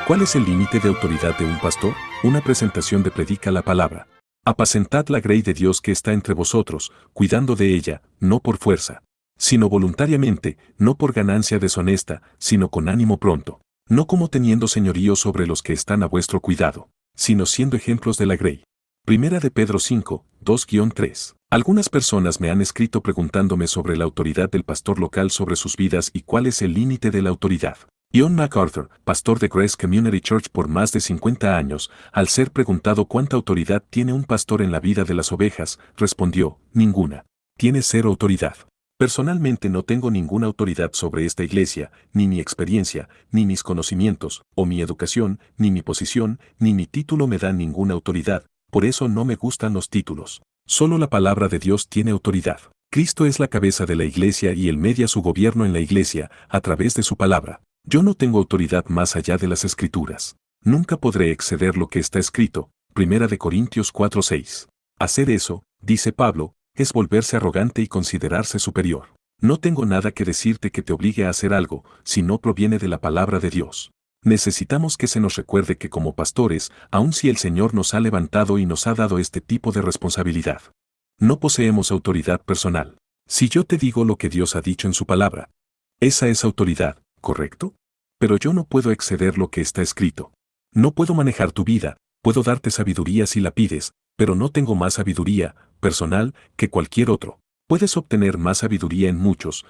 ¿Cuál es el límite de autoridad de un pastor? Una presentación de Predica la Palabra. Apacentad la grey de Dios que está entre vosotros, cuidando de ella, no por fuerza, sino voluntariamente, no por ganancia deshonesta, sino con ánimo pronto, no como teniendo señorío sobre los que están a vuestro cuidado, sino siendo ejemplos de la grey. Primera de Pedro 5, 2-3. Algunas personas me han escrito preguntándome sobre la autoridad del pastor local sobre sus vidas y cuál es el límite de la autoridad. John MacArthur, pastor de Grace Community Church por más de 50 años, al ser preguntado cuánta autoridad tiene un pastor en la vida de las ovejas, respondió, ninguna. Tiene cero autoridad. Personalmente no tengo ninguna autoridad sobre esta iglesia, ni mi experiencia, ni mis conocimientos, o mi educación, ni mi posición, ni mi título me dan ninguna autoridad, por eso no me gustan los títulos. Solo la palabra de Dios tiene autoridad. Cristo es la cabeza de la iglesia y Él media su gobierno en la iglesia, a través de su palabra. Yo no tengo autoridad más allá de las Escrituras. Nunca podré exceder lo que está escrito. 1 Corintios 4:6. Hacer eso, dice Pablo, es volverse arrogante y considerarse superior. No tengo nada que decirte que te obligue a hacer algo, si no proviene de la palabra de Dios. Necesitamos que se nos recuerde que como pastores, aun si el Señor nos ha levantado y nos ha dado este tipo de responsabilidad, no poseemos autoridad personal. Si yo te digo lo que Dios ha dicho en su palabra, esa es autoridad, ¿correcto? Pero yo no puedo exceder lo que está escrito. No puedo manejar tu vida, puedo darte sabiduría si la pides, pero no tengo más sabiduría, personal, que cualquier otro. Puedes obtener más sabiduría en muchos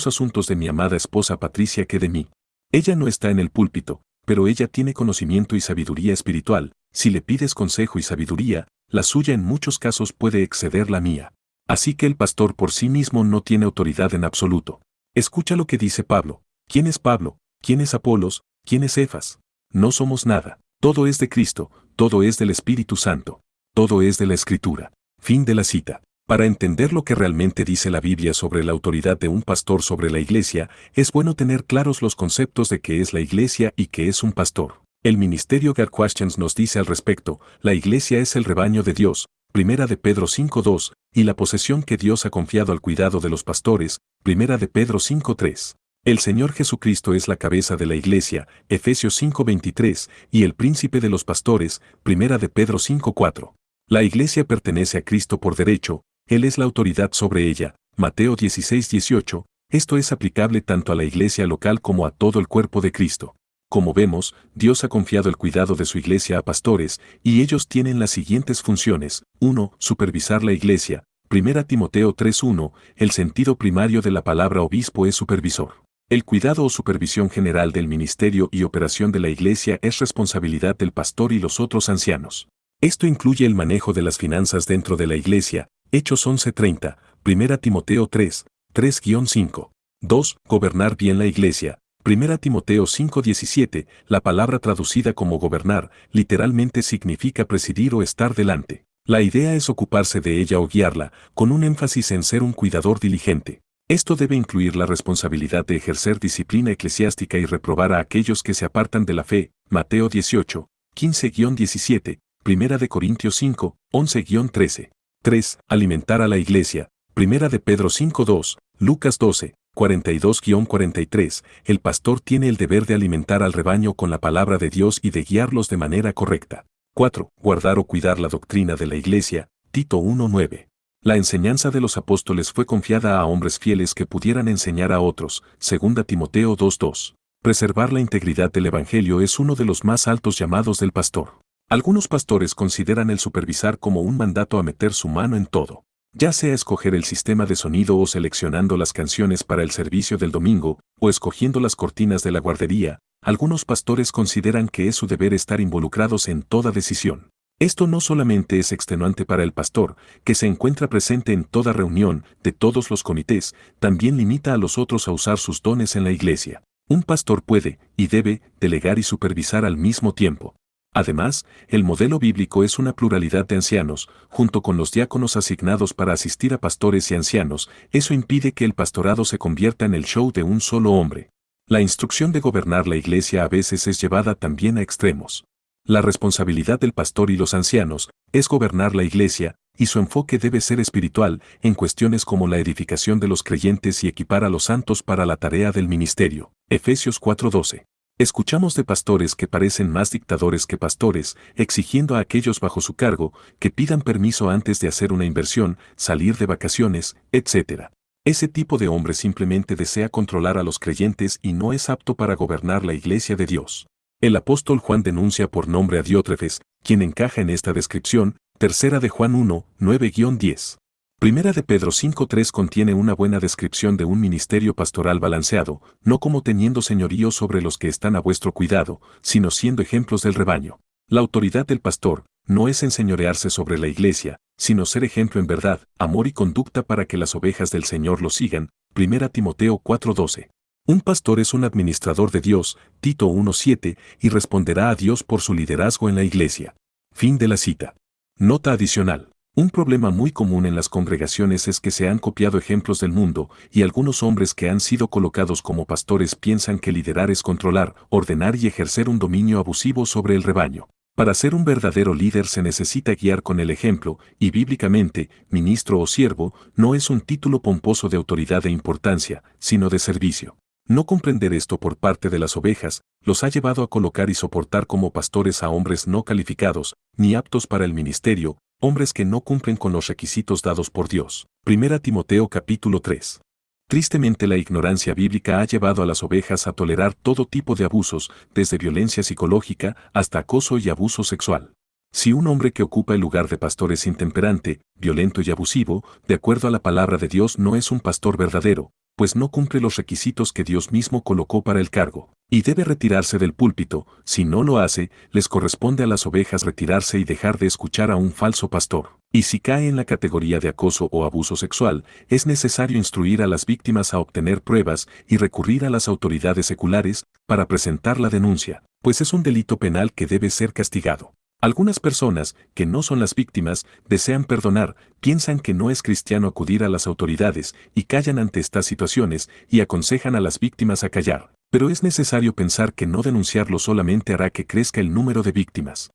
asuntos de mi amada esposa Patricia que de mí. Ella no está en el púlpito, pero ella tiene conocimiento y sabiduría espiritual. Si le pides consejo y sabiduría, la suya en muchos casos puede exceder la mía. Así que el pastor por sí mismo no tiene autoridad en absoluto. Escucha lo que dice Pablo. ¿Quién es Pablo? ¿Quién es Apolos? ¿Quién es Cefas? No somos nada. Todo es de Cristo, todo es del Espíritu Santo, todo es de la Escritura. Fin de la cita. Para entender lo que realmente dice la Biblia sobre la autoridad de un pastor sobre la iglesia, es bueno tener claros los conceptos de qué es la iglesia y qué es un pastor. El ministerio God Questions nos dice al respecto, la iglesia es el rebaño de Dios, 1 de Pedro 5:2, y la posesión que Dios ha confiado al cuidado de los pastores, 1 de Pedro 5:3. El Señor Jesucristo es la cabeza de la iglesia, Efesios 5:23, y el príncipe de los pastores, 1 de Pedro 5:4. La iglesia pertenece a Cristo por derecho, Él es la autoridad sobre ella, Mateo 16:18, esto es aplicable tanto a la iglesia local como a todo el cuerpo de Cristo. Como vemos, Dios ha confiado el cuidado de su iglesia a pastores, y ellos tienen las siguientes funciones. 1. Supervisar la iglesia. 1 Timoteo 3:1, el sentido primario de la palabra obispo es supervisor. El cuidado o supervisión general del ministerio y operación de la iglesia es responsabilidad del pastor y los otros ancianos. Esto incluye el manejo de las finanzas dentro de la iglesia, Hechos 11:30, 1 Timoteo 3, 3-5. 2. Gobernar bien la iglesia. 1 Timoteo 5:17, la palabra traducida como gobernar, literalmente significa presidir o estar delante. La idea es ocuparse de ella o guiarla, con un énfasis en ser un cuidador diligente. Esto debe incluir la responsabilidad de ejercer disciplina eclesiástica y reprobar a aquellos que se apartan de la fe, Mateo 18, 15-17, 1 de Corintios 5, 11-13. 3. Alimentar a la iglesia. 1 de Pedro 5:2, Lucas 12, 42-43. El pastor tiene el deber de alimentar al rebaño con la palabra de Dios y de guiarlos de manera correcta. 4. Guardar o cuidar la doctrina de la iglesia. Tito 1:9. La enseñanza de los apóstoles fue confiada a hombres fieles que pudieran enseñar a otros. 2 Timoteo 2:2. Preservar la integridad del evangelio es uno de los más altos llamados del pastor. Algunos pastores consideran el supervisar como un mandato a meter su mano en todo, ya sea escoger el sistema de sonido o seleccionando las canciones para el servicio del domingo, o escogiendo las cortinas de la guardería. Algunos pastores consideran que es su deber estar involucrados en toda decisión. Esto no solamente es extenuante para el pastor, que se encuentra presente en toda reunión de todos los comités, también limita a los otros a usar sus dones en la iglesia. Un pastor puede, y debe, delegar y supervisar al mismo tiempo. Además, el modelo bíblico es una pluralidad de ancianos, junto con los diáconos asignados para asistir a pastores y ancianos. Eso impide que el pastorado se convierta en el show de un solo hombre. La instrucción de gobernar la iglesia a veces es llevada también a extremos. La responsabilidad del pastor y los ancianos es gobernar la iglesia, y su enfoque debe ser espiritual, en cuestiones como la edificación de los creyentes y equipar a los santos para la tarea del ministerio. Efesios 4:12. Escuchamos de pastores que parecen más dictadores que pastores, exigiendo a aquellos bajo su cargo que pidan permiso antes de hacer una inversión, salir de vacaciones, etc. Ese tipo de hombre simplemente desea controlar a los creyentes y no es apto para gobernar la iglesia de Dios. El apóstol Juan denuncia por nombre a Diótrefes, quien encaja en esta descripción. Tercera de Juan 1, 9-10. Primera de Pedro 5:3 contiene una buena descripción de un ministerio pastoral balanceado, no como teniendo señorío sobre los que están a vuestro cuidado, sino siendo ejemplos del rebaño. La autoridad del pastor no es enseñorearse sobre la iglesia, sino ser ejemplo en verdad, amor y conducta para que las ovejas del Señor lo sigan. Primera Timoteo 4:12. Un pastor es un administrador de Dios, Tito 1:7, y responderá a Dios por su liderazgo en la iglesia. Fin de la cita. Nota adicional. Un problema muy común en las congregaciones es que se han copiado ejemplos del mundo, y algunos hombres que han sido colocados como pastores piensan que liderar es controlar, ordenar y ejercer un dominio abusivo sobre el rebaño. Para ser un verdadero líder se necesita guiar con el ejemplo, y bíblicamente, ministro o siervo, no es un título pomposo de autoridad e importancia, sino de servicio. No comprender esto por parte de las ovejas, los ha llevado a colocar y soportar como pastores a hombres no calificados, ni aptos para el ministerio, hombres que no cumplen con los requisitos dados por Dios. Primera Timoteo capítulo 3. Tristemente la ignorancia bíblica ha llevado a las ovejas a tolerar todo tipo de abusos, desde violencia psicológica hasta acoso y abuso sexual. Si un hombre que ocupa el lugar de pastor es intemperante, violento y abusivo, de acuerdo a la palabra de Dios no es un pastor verdadero, pues no cumple los requisitos que Dios mismo colocó para el cargo, y debe retirarse del púlpito. Si no lo hace, les corresponde a las ovejas retirarse y dejar de escuchar a un falso pastor. Y si cae en la categoría de acoso o abuso sexual, es necesario instruir a las víctimas a obtener pruebas y recurrir a las autoridades seculares para presentar la denuncia, pues es un delito penal que debe ser castigado. Algunas personas, que no son las víctimas, desean perdonar, piensan que no es cristiano acudir a las autoridades y callan ante estas situaciones y aconsejan a las víctimas a callar. Pero es necesario pensar que no denunciarlo solamente hará que crezca el número de víctimas,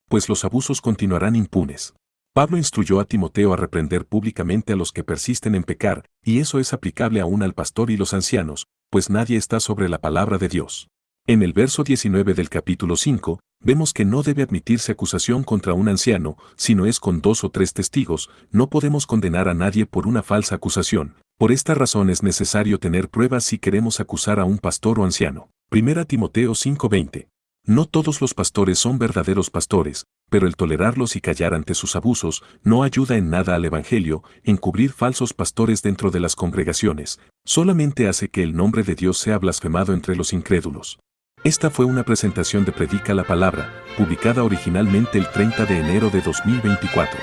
pues los abusos continuarán impunes. Pablo instruyó a Timoteo a reprender públicamente a los que persisten en pecar, y eso es aplicable aún al pastor y los ancianos, pues nadie está sobre la palabra de Dios. En el verso 19 del capítulo 5, vemos que no debe admitirse acusación contra un anciano, sino es con 2 o 3 testigos. No podemos condenar a nadie por una falsa acusación. Por esta razón es necesario tener pruebas si queremos acusar a un pastor o anciano. Primera Timoteo 5:20. No todos los pastores son verdaderos pastores, pero el tolerarlos y callar ante sus abusos no ayuda en nada al Evangelio. Encubrir falsos pastores dentro de las congregaciones solamente hace que el nombre de Dios sea blasfemado entre los incrédulos. Esta fue una presentación de Predica la Palabra, publicada originalmente el 30 de enero de 2024.